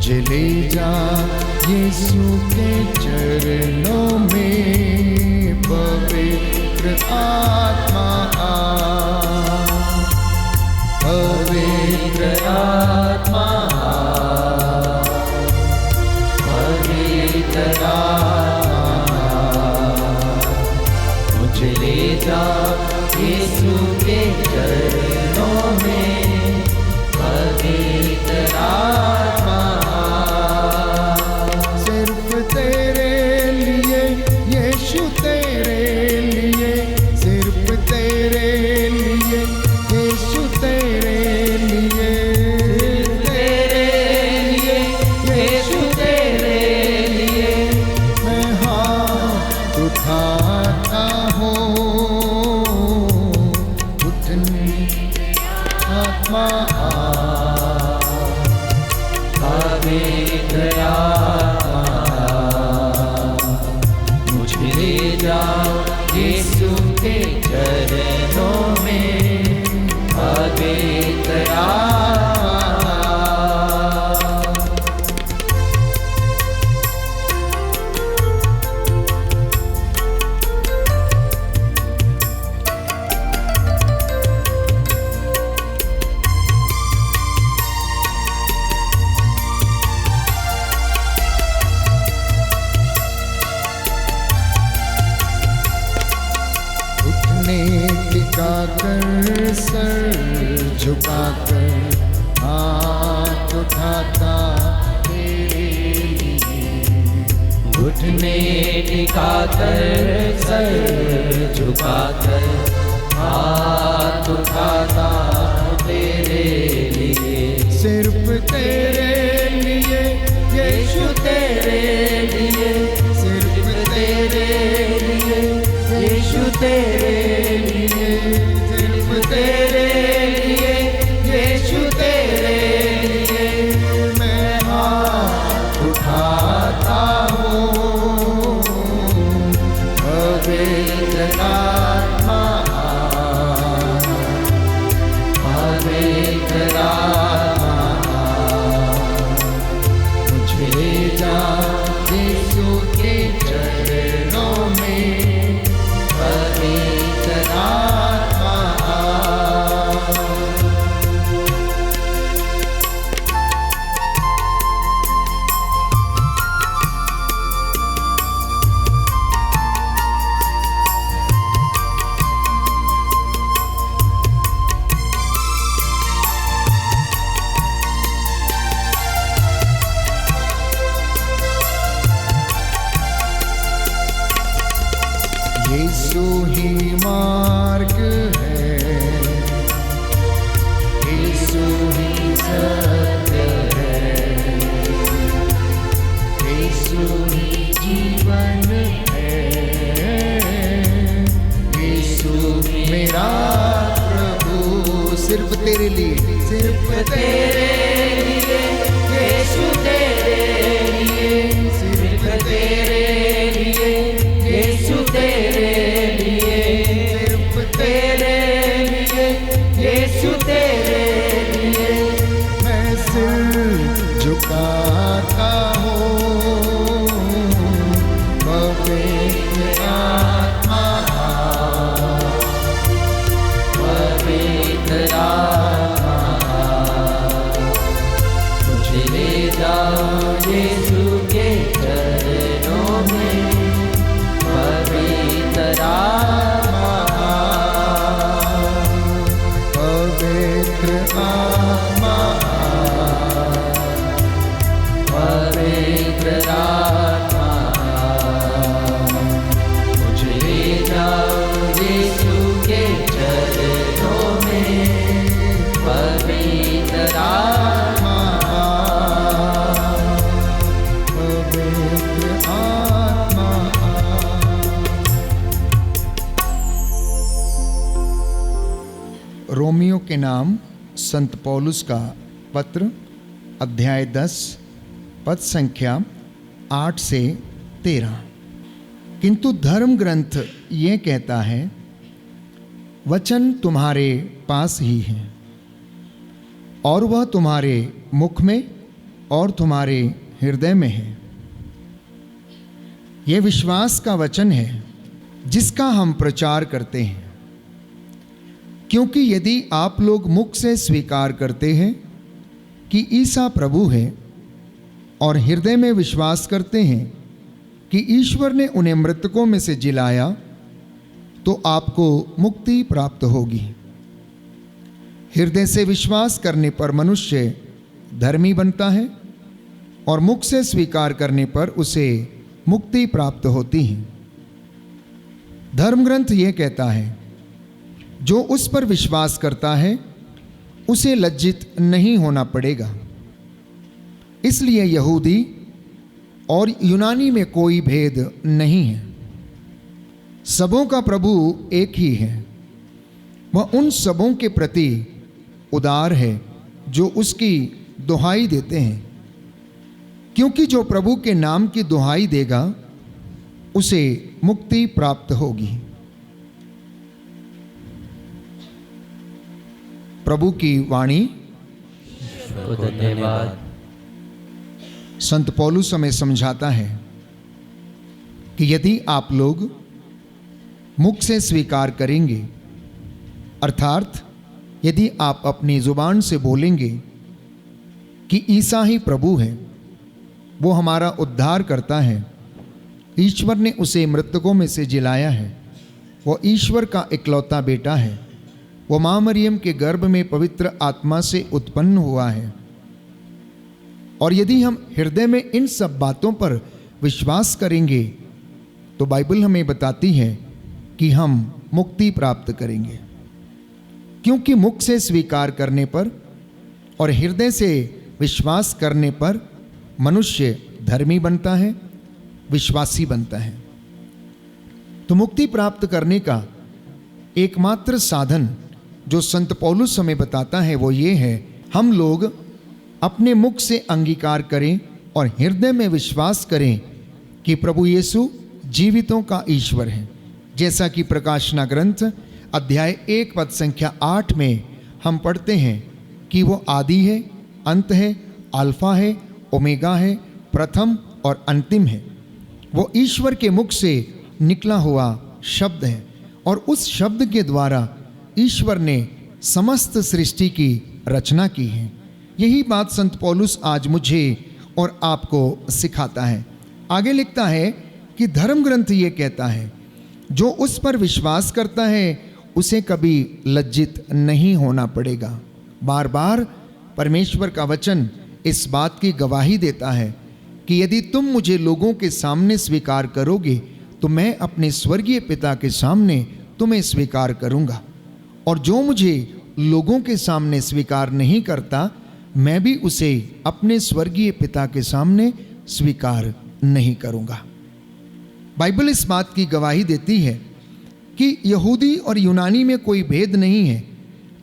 मुझे ले जा यीशु के चरणों में, पवित्र आत्मा आ, पवित्र आत्मा आ, पवित्र आत्मा मुझे ले जा यीशु के चरणों में, पवित्र आत्मा सिर्फ तेरे लिए यीशु, तेरे लिए, सिर्फ तेरे लिए यीशु, तेरे लिए, तेरे लिए यीशु, तेरे लिए मैं हाथ उठाता हूँ। उठनी आत्मा पवित्र आत्मा मुझे ले जा यीशु के चरणों में, पवित्र आत्मा। टिकाकर सर झुकाकर हाथ उठाता तेरे लिए, घुटने टिकाकर सर झुकाकर हाथ उठाता तेरे लिए, सिर्फ तेरे लिए यीशु, तेरे लिए, सिर्फ तेरे लिए यीशु, तेरे लिए, सिर्फ तेरे लिए यीशु, तेरे लिए मैं हाथ उठाता हूँ। पवित्र आत्मा, पवित्र आत्मा मुझे ले जा यीशु के चरणों में, पवित्र आत्मा। यीशु ही मार्ग है, यीशु ही सत्य है, यीशु ही जीवन है, यीशु मेरा प्रभु, सिर्फ तेरे लिए, सिर्फ तेरे लिए यीशु, तेरे लिए, सिर्फ तेरे लिए यीशु, तेरे लिए, सिर्फ तेरे लिए यीशु, तेरे लिए मैं सिर झुकाता हूँ। पवित्र आत्मा, पवित्र आत्मा मुझे ले जाओ यीशु के चरणों में, पवित्र आत्मा, पवित्र आत्मा, पवित्र आत्मा मुझे ले जाओ यीशु के चरणों में, पवित्र आत्मा, पवित्र आत्मा। रोमियो के नाम संत पौलुस का पत्र, अध्याय 10, पद संख्या 8 से 13। किंतु धर्म ग्रंथ ये कहता है, वचन तुम्हारे पास ही है और वह तुम्हारे मुख में और तुम्हारे हृदय में है। यह विश्वास का वचन है जिसका हम प्रचार करते हैं, क्योंकि यदि आप लोग मुख से स्वीकार करते हैं कि ईसा प्रभु है और हृदय में विश्वास करते हैं कि ईश्वर ने उन्हें मृतकों में से जिलाया, तो आपको मुक्ति प्राप्त होगी। हृदय से विश्वास करने पर मनुष्य धर्मी बनता है और मुख से स्वीकार करने पर उसे मुक्ति प्राप्त होती है। धर्म ग्रंथ यह कहता है, जो उस पर विश्वास करता है उसे लज्जित नहीं होना पड़ेगा। इसलिए यहूदी और यूनानी में कोई भेद नहीं है, सबों का प्रभु एक ही है। वह उन सबों के प्रति उदार है जो उसकी दुहाई देते हैं, क्योंकि जो प्रभु के नाम की दुहाई देगा उसे मुक्ति प्राप्त होगी। प्रभु की वाणी। धन्यवाद। संत पौलुस हमें समझाता है कि यदि आप लोग मुख से स्वीकार करेंगे, अर्थात यदि आप अपनी जुबान से बोलेंगे कि ईसा ही प्रभु है, वो हमारा उद्धार करता है, ईश्वर ने उसे मृतकों में से जिलाया है, वो ईश्वर का इकलौता बेटा है, वो माँ मरियम के गर्भ में पवित्र आत्मा से उत्पन्न हुआ है, और यदि हम हृदय में इन सब बातों पर विश्वास करेंगे तो बाइबल हमें बताती है कि हम मुक्ति प्राप्त करेंगे। क्योंकि मुख से स्वीकार करने पर और हृदय से विश्वास करने पर मनुष्य धर्मी बनता है, विश्वासी बनता है। तो मुक्ति प्राप्त करने का एकमात्र साधन जो संत पौलुस हमें बताता है वो ये है, हम लोग अपने मुख से अंगीकार करें और हृदय में विश्वास करें कि प्रभु यीशु जीवितों का ईश्वर है। जैसा कि प्रकाशना ग्रंथ अध्याय 1 पद संख्या 8 में हम पढ़ते हैं कि वो आदि है, अंत है, अल्फा है, ओमेगा है, प्रथम और अंतिम है। वो ईश्वर के मुख से निकला हुआ शब्द है और उस शब्द के द्वारा ईश्वर ने समस्त सृष्टि की रचना की है। यही बात संत पौलुस आज मुझे और आपको सिखाता है। आगे लिखता है कि धर्म ग्रंथ ये कहता है, जो उस पर विश्वास करता है उसे कभी लज्जित नहीं होना पड़ेगा। बार बार परमेश्वर का वचन इस बात की गवाही देता है कि यदि तुम मुझे लोगों के सामने स्वीकार करोगे तो मैं अपने स्वर्गीय पिता के सामने तुम्हें स्वीकार करूंगा, और जो मुझे लोगों के सामने स्वीकार नहीं करता मैं भी उसे अपने स्वर्गीय पिता के सामने स्वीकार नहीं करूंगा। बाइबल इस बात की गवाही देती है कि यहूदी और यूनानी में कोई भेद नहीं है,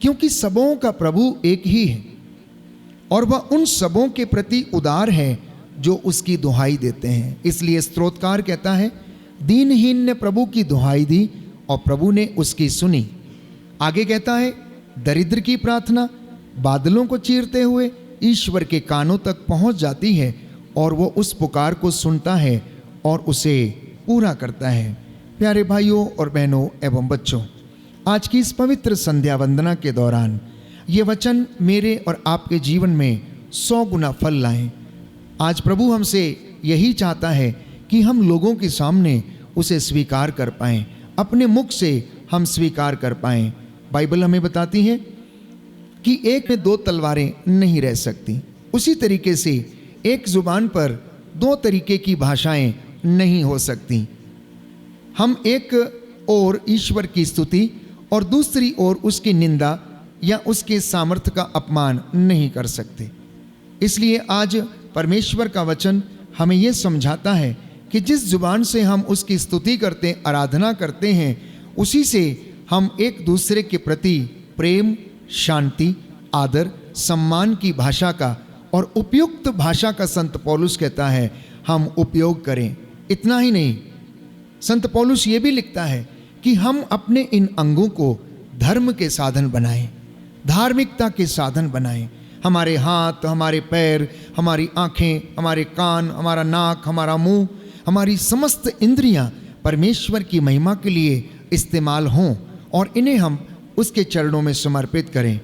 क्योंकि सबों का प्रभु एक ही है और वह उन सबों के प्रति उदार है जो उसकी दुहाई देते हैं। इसलिए स्तोत्रकार कहता है, दीनहीन ने प्रभु की दुहाई दी और प्रभु ने उसकी सुनी। आगे कहता है, दरिद्र की प्रार्थना बादलों को चीरते हुए ईश्वर के कानों तक पहुंच जाती है और वो उस पुकार को सुनता है और उसे पूरा करता है। प्यारे भाइयों और बहनों एवं बच्चों, आज की इस पवित्र संध्या वंदना के दौरान ये वचन मेरे और आपके जीवन में 100 गुना फल लाएं। आज प्रभु हमसे यही चाहता है कि हम लोगों के सामने उसे स्वीकार कर पाएं, अपने मुख से हम स्वीकार कर पाएं। बाइबल हमें बताती है कि एक में 2 तलवारें नहीं रह सकती, उसी तरीके से एक जुबान पर 2 तरीके की भाषाएं नहीं हो सकती। हम एक ओर ईश्वर की स्तुति और दूसरी ओर उसकी निंदा या उसके सामर्थ्य का अपमान नहीं कर सकते। इसलिए आज परमेश्वर का वचन हमें यह समझाता है कि जिस जुबान से हम उसकी स्तुति करते, आराधना करते हैं, उसी से हम एक दूसरे के प्रति प्रेम, शांति, आदर, सम्मान की भाषा का और उपयुक्त भाषा का संत पौलुस कहता है हम उपयोग करें। इतना ही नहीं, संत पौलुस ये भी लिखता है कि हम अपने इन अंगों को धर्म के साधन बनाएं, धार्मिकता के साधन बनाएं। हमारे हाथ, हमारे पैर, हमारी आँखें, हमारे कान, हमारा नाक, हमारा मुंह, हमारी समस्त इंद्रियां परमेश्वर की महिमा के लिए इस्तेमाल हों और इन्हें हम उसके चरणों में समर्पित करें।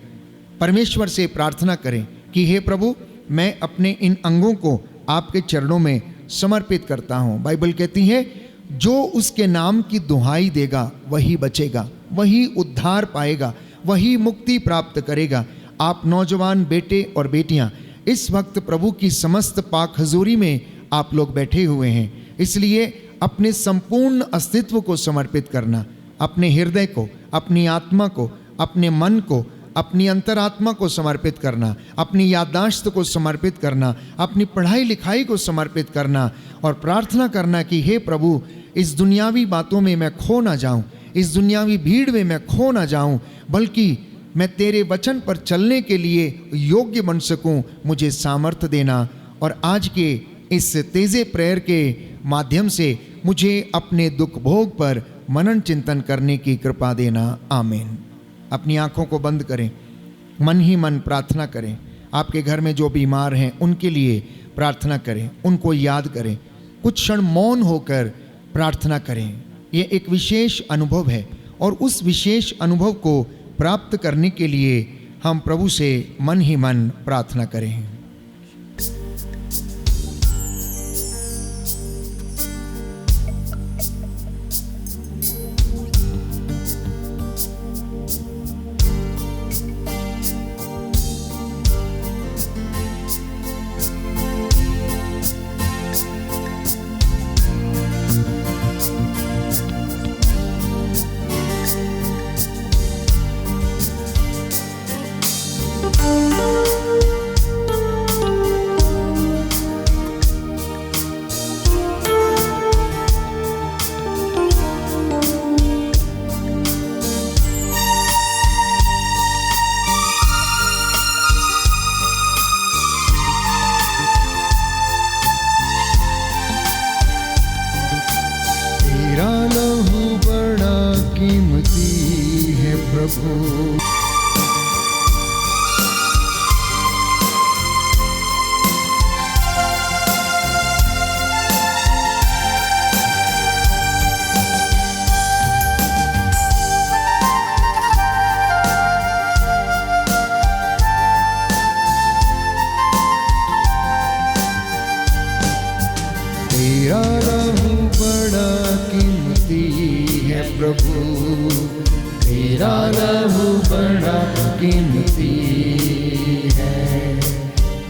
परमेश्वर से प्रार्थना करें कि हे प्रभु, मैं अपने इन अंगों को आपके चरणों में समर्पित करता हूँ। बाइबल कहती है, जो उसके नाम की दुहाई देगा वही बचेगा, वही उद्धार पाएगा, वही मुक्ति प्राप्त करेगा। आप नौजवान बेटे और बेटियां इस वक्त प्रभु की समस्त पाक हजूरी में आप लोग बैठे हुए हैं, इसलिए अपने संपूर्ण अस्तित्व को समर्पित करना, अपने हृदय को, अपनी आत्मा को, अपने मन को, अपनी अंतरात्मा को समर्पित करना, अपनी याददाश्त को समर्पित करना, अपनी पढ़ाई लिखाई को समर्पित करना और प्रार्थना करना कि हे प्रभु, इस दुनियावी बातों में मैं खो ना जाऊं, इस दुनियावी भीड़ में मैं खो ना जाऊं, बल्कि मैं तेरे वचन पर चलने के लिए योग्य बन सकूं। मुझे सामर्थ्य देना और आज के इस तेज़े प्रेयर के माध्यम से मुझे अपने दुख भोग पर मनन चिंतन करने की कृपा देना। आमीन। अपनी आँखों को बंद करें, मन ही मन प्रार्थना करें। आपके घर में जो बीमार हैं उनके लिए प्रार्थना करें, उनको याद करें, कुछ क्षण मौन होकर प्रार्थना करें। ये एक विशेष अनुभव है और उस विशेष अनुभव को प्राप्त करने के लिए हम प्रभु से मन ही मन प्रार्थना करें। तेरा लहू बड़ा कीमती है प्रभु, तेरा लहू बड़ा कीमती है,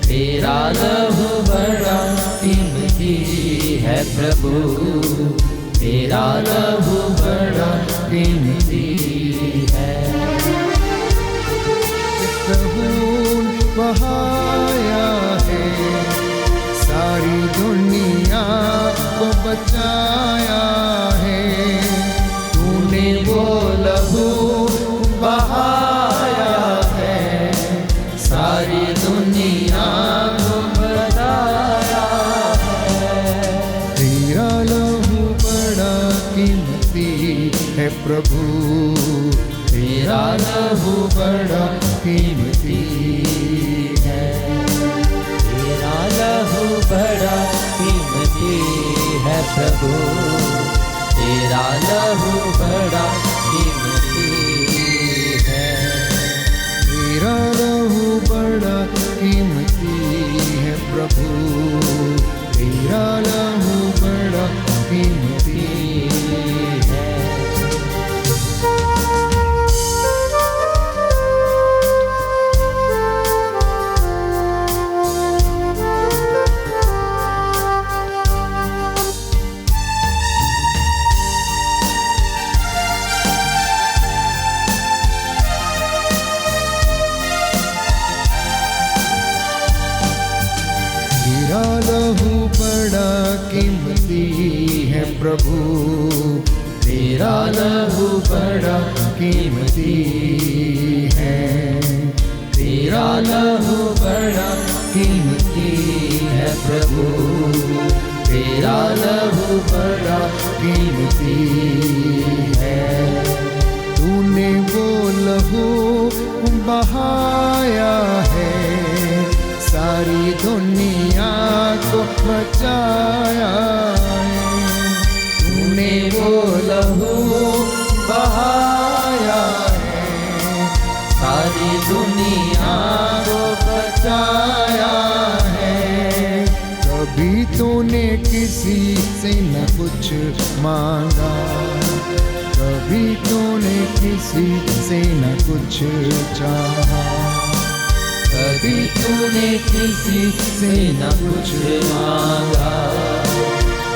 तेरा लहू बड़ा कीमती है प्रभु, तेरा लहू बड़ा कीमती है। खून बहाया है, सारी दुनिया को बचाया है, तूने वो लहू बहाया है, सारी दुनिया को बचाया है। तेरा लहू बड़ा कीमती है प्रभु, तेरा लहू बड़ा कीमती है, तेरा लहू बड़ा कीमती है प्रभु, तेरा लहू बड़ा कीमती है, तेरा लहू बड़ा कीमती है प्रभु, तेरा लहू बड़ा कीमती है। तेरा लहू बड़ा कीमती है प्रभु, तेरा लहू बड़ा कीमती है, तेरा लहू बड़ा कीमती है प्रभु, तेरा लहू बड़ा कीमती है। तूने वो लहू बहाया है, सारी दुनिया सारी दुनिया को बचाया है। कभी तूने किसी से न कुछ मांगा, कभी तूने किसी से न कुछ चाहा, कभी तूने किसी से न कुछ मांगा,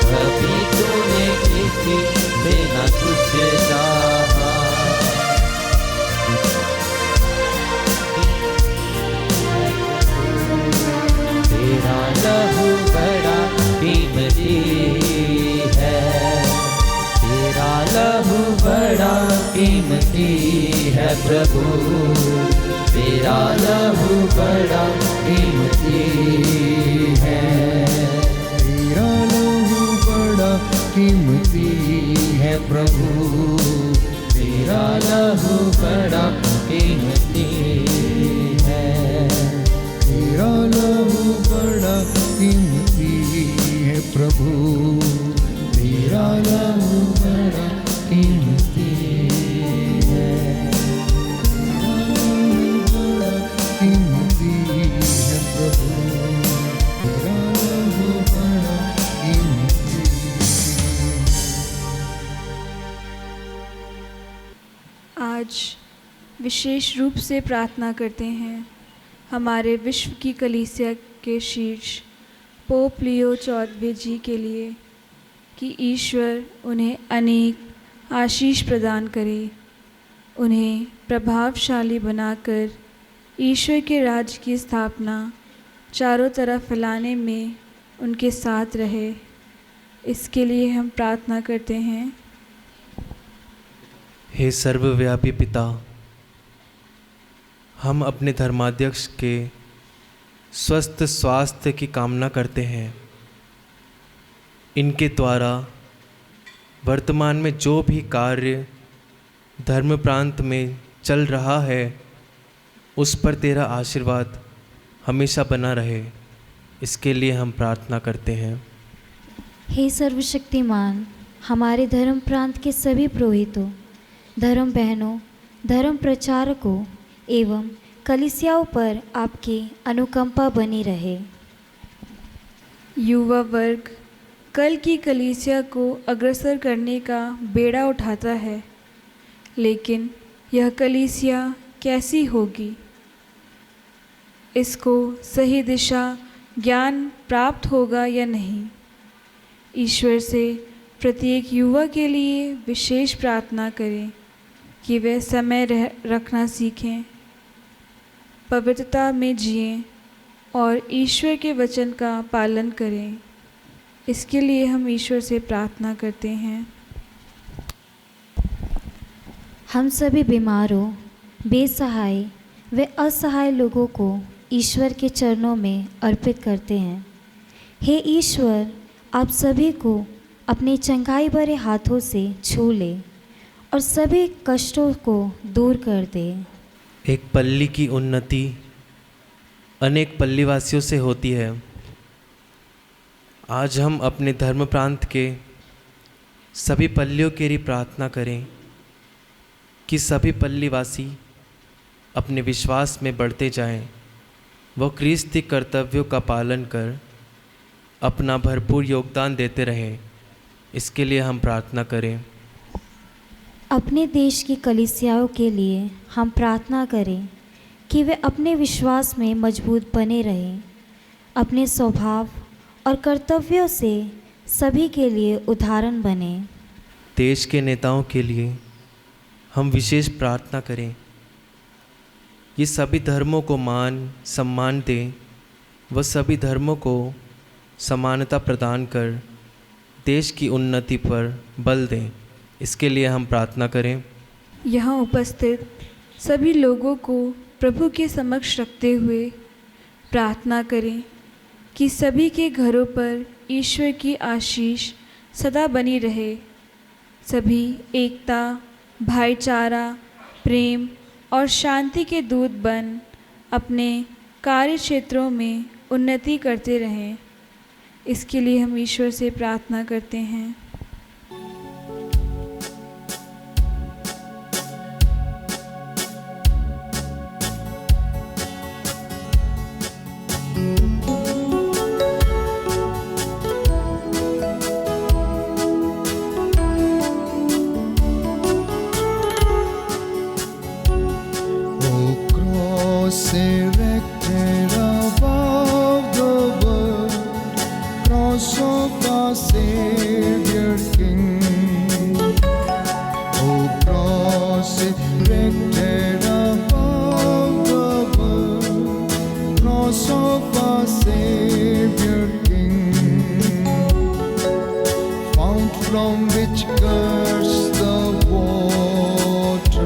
कभी तूने किसी से न कुछ चाहा। तेरा लहू बड़ा कीमती है, तेरा लहू बड़ा कीमती है प्रभु, तेरा लहू बड़ा कीमती है। तेरा लहू बड़ा कीमती है प्रभु, तेरा लहू बड़ा कीमती है। तेरा लहू बड़ा कीमती है प्रभु, तेरा लहू बड़ा कीमती है। तेरा लहू बड़ा कीमती है प्रभु, तेरा लहू बड़ा कीमती है। आज विशेष रूप से प्रार्थना करते हैं हमारे विश्व की कलीसिया के शीर्ष पोप लियो 14वें जी के लिए कि ईश्वर उन्हें अनेक आशीष प्रदान करे, उन्हें प्रभावशाली बनाकर ईश्वर के राज्य की स्थापना चारों तरफ फैलाने में उनके साथ रहे। इसके लिए हम प्रार्थना करते हैं। हे सर्वव्यापी पिता, हम अपने धर्माध्यक्ष के स्वस्थ स्वास्थ्य की कामना करते हैं। इनके द्वारा वर्तमान में जो भी कार्य धर्म प्रांत में चल रहा है उस पर तेरा आशीर्वाद हमेशा बना रहे, इसके लिए हम प्रार्थना करते हैं। हे सर्वशक्तिमान, हमारे धर्म प्रांत के सभी पुरोहितों, धर्म बहनों, धर्म प्रचारकों एवं कलीसियाओं पर आपकी अनुकंपा बनी रहे। युवा वर्ग कल की कलीसिया को अग्रसर करने का बेड़ा उठाता है, लेकिन यह कलीसिया कैसी होगी, इसको सही दिशा ज्ञान प्राप्त होगा या नहीं। ईश्वर से प्रत्येक युवा के लिए विशेष प्रार्थना करें कि वे समय रखना सीखें, पवित्रता में जिएं और ईश्वर के वचन का पालन करें। इसके लिए हम ईश्वर से प्रार्थना करते हैं। हम सभी बीमारों, बेसहाय व असहाय लोगों को ईश्वर के चरणों में अर्पित करते हैं। हे ईश्वर, आप सभी को अपने चंगाई भरे हाथों से छू ले और सभी कष्टों को दूर कर दे। एक पल्ली की उन्नति अनेक पल्लीवासियों से होती है। आज हम अपने धर्म प्रांत के सभी पल्लियों के लिए प्रार्थना करें कि सभी पल्लीवासी अपने विश्वास में बढ़ते जाएं, वो क्रिस्ती कर्तव्यों का पालन कर अपना भरपूर योगदान देते रहें। इसके लिए हम प्रार्थना करें। अपने देश की कलीसियाओं के लिए हम प्रार्थना करें कि वे अपने विश्वास में मजबूत बने रहें, अपने स्वभाव और कर्तव्यों से सभी के लिए उदाहरण बने। देश के नेताओं के लिए हम विशेष प्रार्थना करें, ये सभी धर्मों को मान सम्मान दें, वह सभी धर्मों को समानता प्रदान कर देश की उन्नति पर बल दें। इसके लिए हम प्रार्थना करें। यहाँ उपस्थित सभी लोगों को प्रभु के समक्ष रखते हुए प्रार्थना करें कि सभी के घरों पर ईश्वर की आशीष सदा बनी रहे। सभी एकता, भाईचारा, प्रेम और शांति के दूत बन अपने कार्य क्षेत्रों में उन्नति करते रहें। इसके लिए हम ईश्वर से प्रार्थना करते हैं। erected above the world, cross of our Savior King, fount from which gush the waters,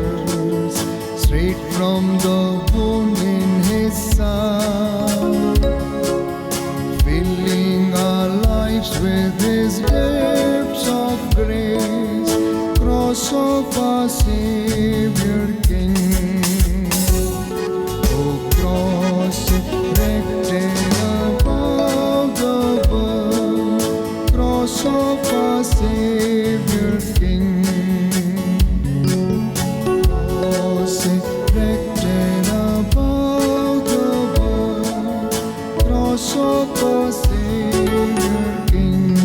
straight from the wound in His side, filling our lives with His depths of grace, cross of our Savior King. O cross erected above the world, cross of our Savior King. Cross erected above the world, cross of our Savior King.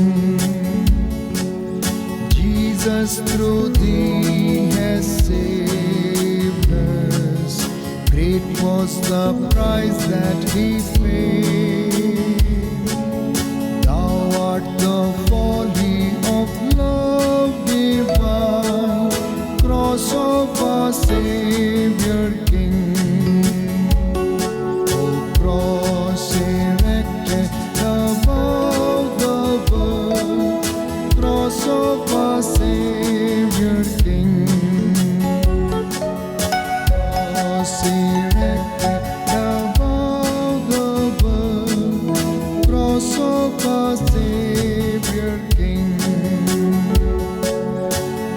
Jesus through Thee has saved us. Great was the price that He paid. Thou art the folly of love divine, cross of our Savior King. O cross erected above the world, cross of our Savior King. Cross erected above the world, cross of our Savior King.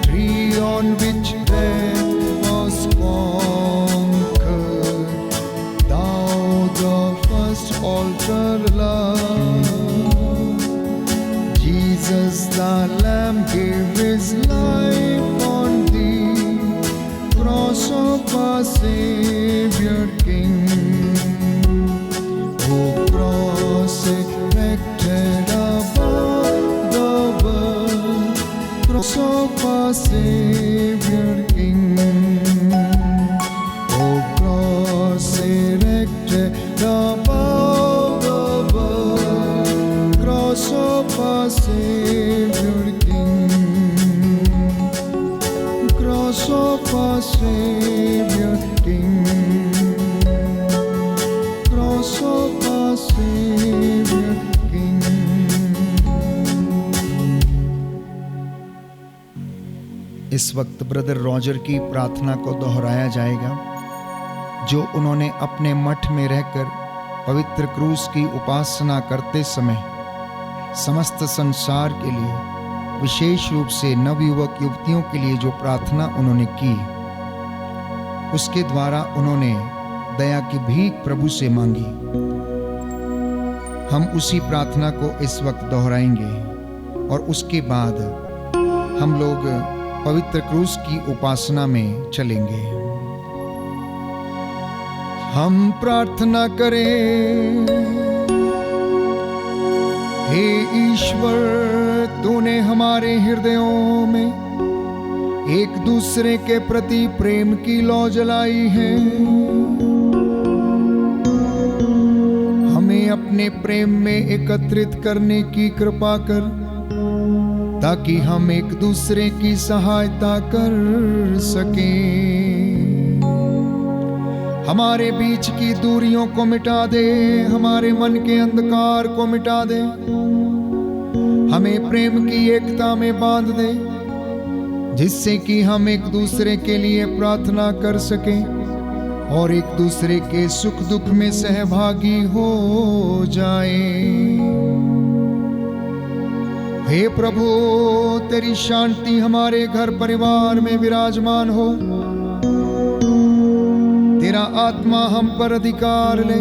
Tree on which death was conquered, Thou the first altar love. Jesus the Lamb gave His life on Thee, cross of our Savior King. O cross erected above the world, cross of our Savior King. O cross erected above the world, cross of our Savior King. Cross of our Savior King. Cross of our Savior King. इस वक्त brother Roger की प्रार्थना को दोहराया जाएगा, जो उन्होंने अपने मठ में रहकर पवित्र क्रूस की उपासना करते समय समस्त संसार के लिए, विशेष रूप से नवयुवक युवतियों के लिए जो प्रार्थना उन्होंने की, उसके द्वारा उन्होंने दया की भीख प्रभु से मांगी। हम उसी प्रार्थना को इस वक्त दोहराएंगे और उसके बाद हम लोग पवित्र क्रूस की उपासना में चलेंगे। हम प्रार्थना करें। हे ईश्वर, तूने हमारे हृदयों में एक दूसरे के प्रति प्रेम की लौ जलाई है। हमें अपने प्रेम में एकत्रित करने की कृपा कर, ताकि हम एक दूसरे की सहायता कर सकें। हमारे बीच की दूरियों को मिटा दे, हमारे मन के अंधकार को मिटा दे, हमें प्रेम की एकता में बांध दे, जिससे कि हम एक दूसरे के लिए प्रार्थना कर सकें और एक दूसरे के सुख दुख में सहभागी हो जाएं। हे प्रभु, तेरी शांति हमारे घर परिवार में विराजमान हो। तेरा आत्मा हम पर अधिकार ले,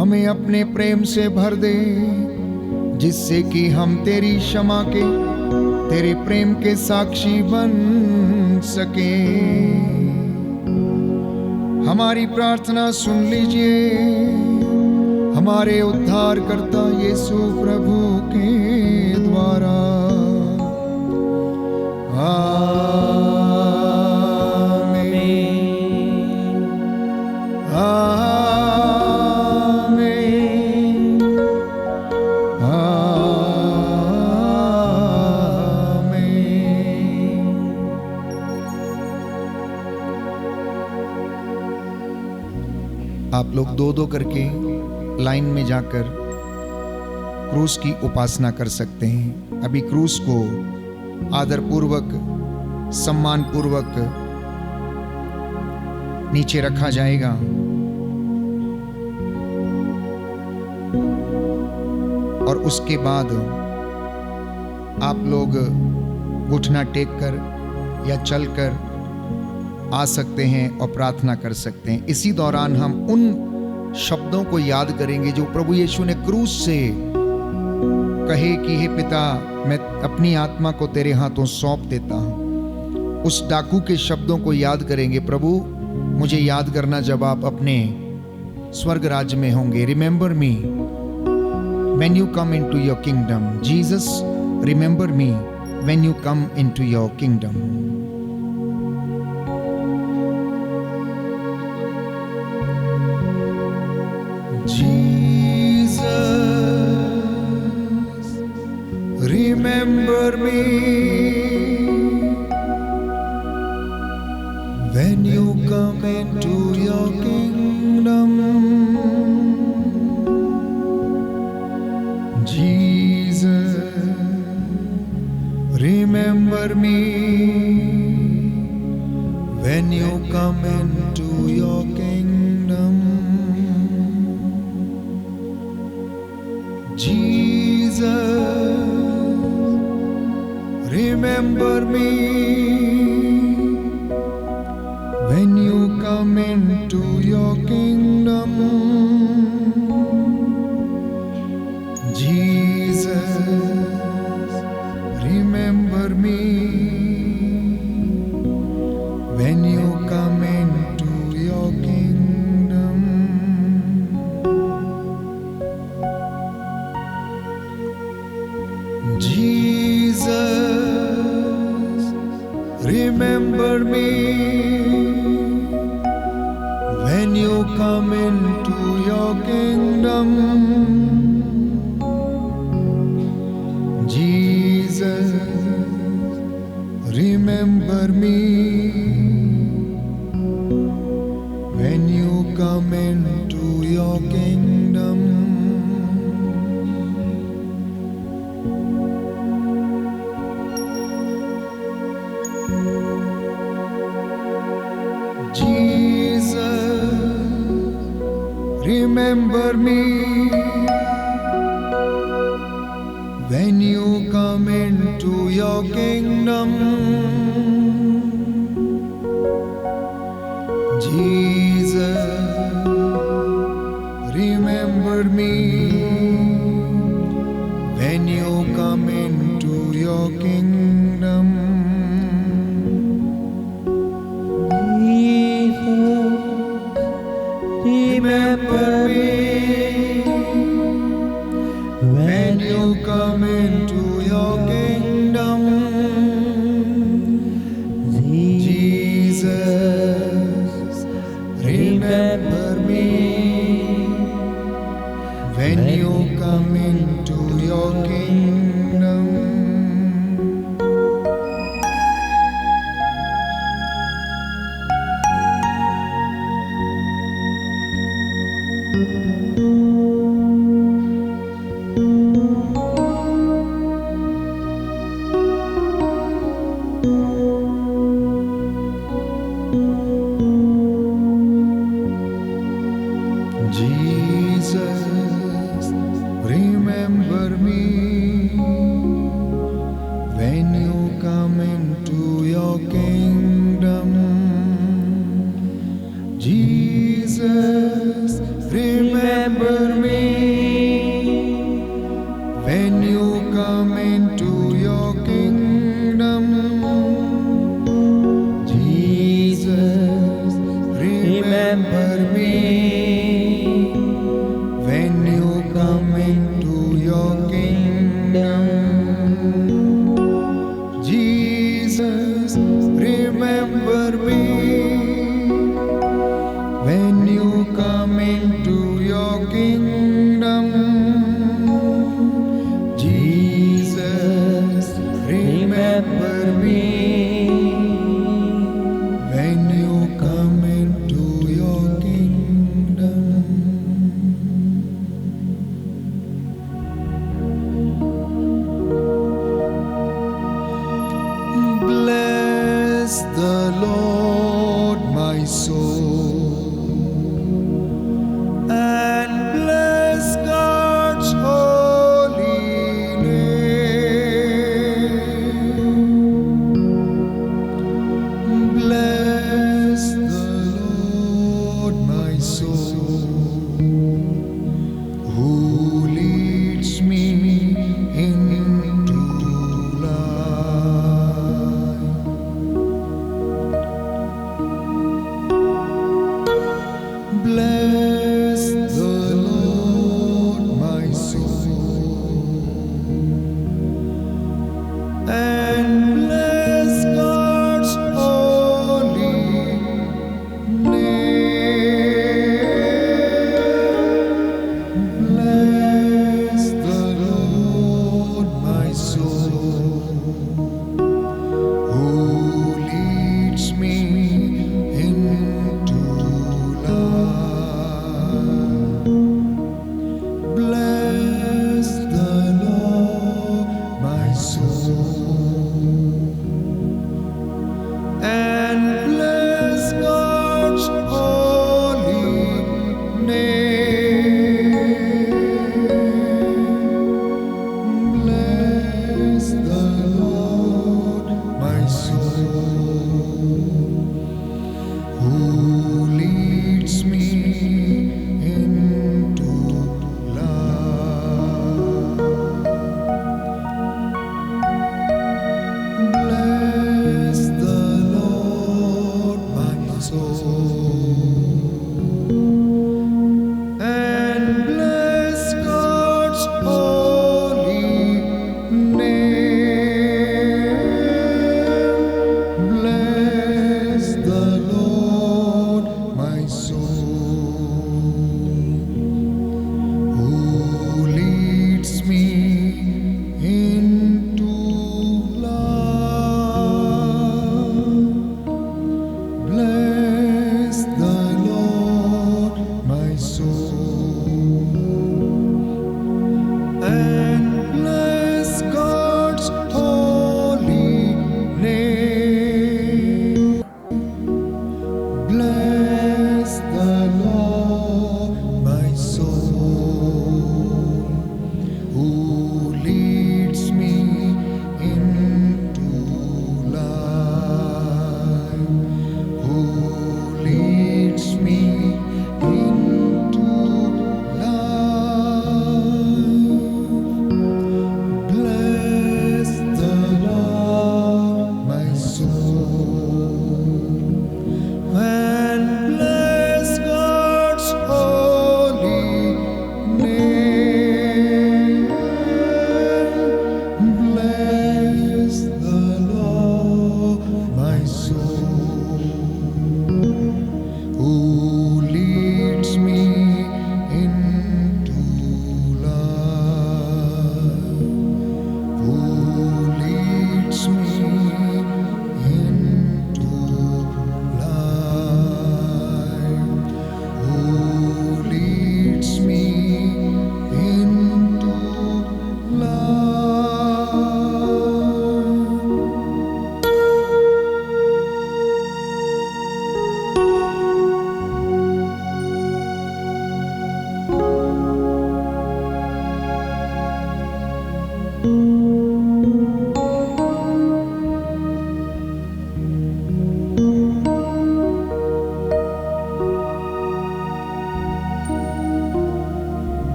हमें अपने प्रेम से भर दे, जिससे कि हम तेरी क्षमा के, तेरे प्रेम के साक्षी बन सकें। हमारी प्रार्थना सुन लीजिए, हमारे उद्धारकर्ता यीशु प्रभु के द्वारा। आमीन। आमीन। आमीन। आप लोग दो दो करके लाइन में जाकर क्रूस की उपासना कर सकते हैं। अभी क्रूस को आदरपूर्वक, सम्मानपूर्वक नीचे रखा जाएगा। और उसके बाद आप लोग घुटना टेक कर या चलकर आ सकते हैं और प्रार्थना कर सकते हैं। इसी दौरान हम उन शब्दों को याद करेंगे जो प्रभु यीशु ने क्रूस से कहे कि हे पिता, मैं अपनी आत्मा को तेरे हाथों सौंप देता हूं। उस डाकू के शब्दों को याद करेंगे। प्रभु, मुझे याद करना जब आप अपने स्वर्ग राज्य में होंगे। Remember me when you come into your kingdom. Jesus, remember me when you come into your kingdom. Remember me when you come into your kingdom. Jesus, remember me when you come into your kingdom. Jesus, remember me when you come into your kingdom. Jesus, remember me when you come into your kingdom. Jesus, remember me when you come into your kingdom. Jesus, remember me when you come into your kingdom. Jesus, remember me when you come into your kingdom. Jesus, remember me when you come into your kingdom. Remember me when you come into your kingdom. Jesus, remember me when you come into your kingdom. Lord, my soul, and bless God's holy name. Bless the Lord, my soul, who leads me into life.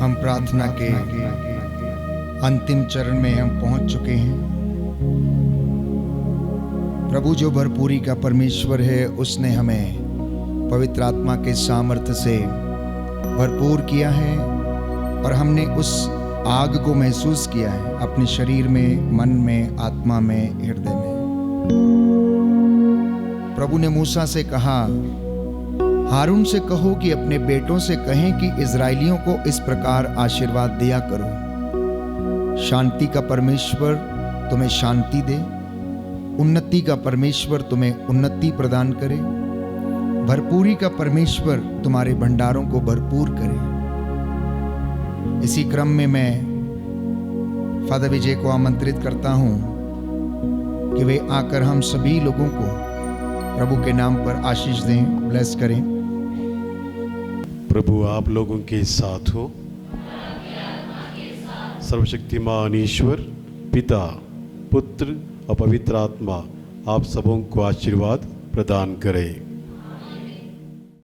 हम प्रार्थना के अंतिम चरण में हम पहुंच चुके हैं। प्रभु जो भरपूरी का परमेश्वर है, उसने हमें पवित्र आत्मा के सामर्थ्य से भरपूर किया है और हमने उस आग को महसूस किया है अपने शरीर में, मन में, आत्मा में, हृदय में। प्रभु ने मूसा से कहा, हारून से कहो कि अपने बेटों से कहें कि इजराइलियों को इस प्रकार आशीर्वाद दिया करो। शांति का परमेश्वर तुम्हें शांति दे, उन्नति का परमेश्वर तुम्हें उन्नति प्रदान करे, भरपूरी का परमेश्वर तुम्हारे भंडारों को भरपूर करे। इसी क्रम में मैं फादर विजय को आमंत्रित करता हूं कि वे आकर हम सभी लोगों को प्रभु के नाम पर आशीष दें, ब्लेस करें। प्रभु आप लोगों के साथ हो। सर्वशक्तिमान ईश्वर पिता, पुत्र और पवित्र आत्मा आप सबों को आशीर्वाद प्रदान करे।